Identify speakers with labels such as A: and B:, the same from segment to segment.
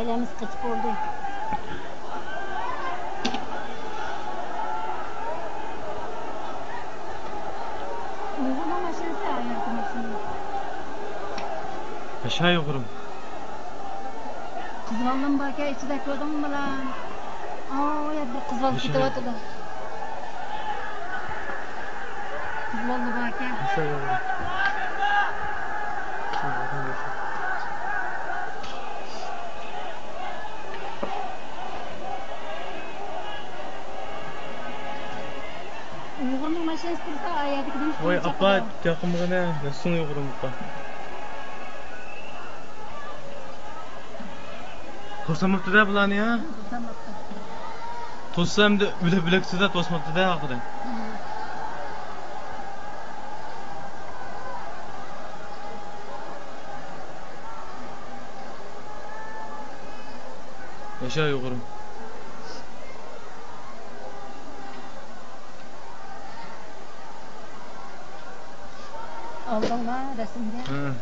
A: Ailemiz kaçıp oldu. Uygulama maşinesi ayarlamasını.
B: Aşağı yukarı.
A: Kızvalım bak ya içinde gördün mü lan? Aa ya bir kızval gitti vatıda. Kızvallı bak ya.
B: Aşağı yukarı.
A: Uygulama maşinesi de ayarladık.
B: Oy apa yakımı ne? Nasıl yukarı mutlu? Tosamakta da bulan ya. Tossam da bilekçide de tosmakta da hakikaten. Aşağı yukarı.
A: Aldın mı resimde?
B: Hı.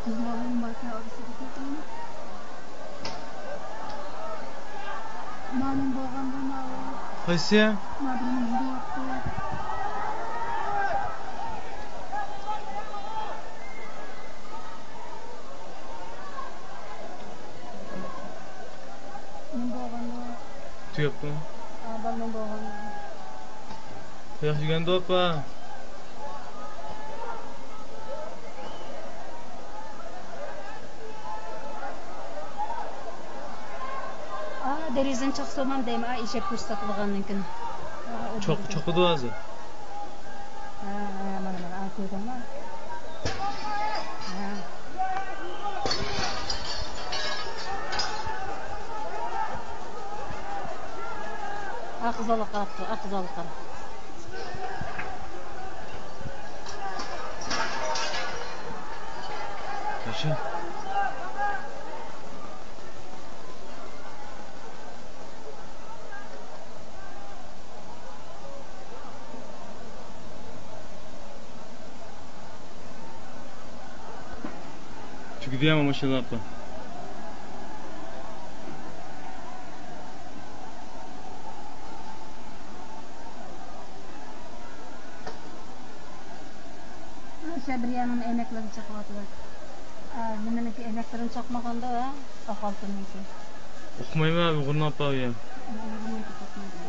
A: Kızvalım bak ya orası da gördün mü? Malum boğandan ağır.
B: Kaysı ya?
A: Madrimin de yaptı. Men boğandan.
B: Tu yaptın mı?
A: Ben boğandan.
B: Yaş yuganda apa?
A: Derizden çok sormam deyim. İşe pus satılgandan gün.
B: Çok duazı.
A: Mana koydum mu? Akızalık kaptı, akızalık kaptı.
B: Aşağı. Çünkü diyemem maşallah apa.
A: Şebriyanın emekleri çakmadılar. Nimeneki emeklerin çakmaganda o kaltın neyse.
B: Okumayım abi, kurna apa ya.
A: Nimeneki çakmadı.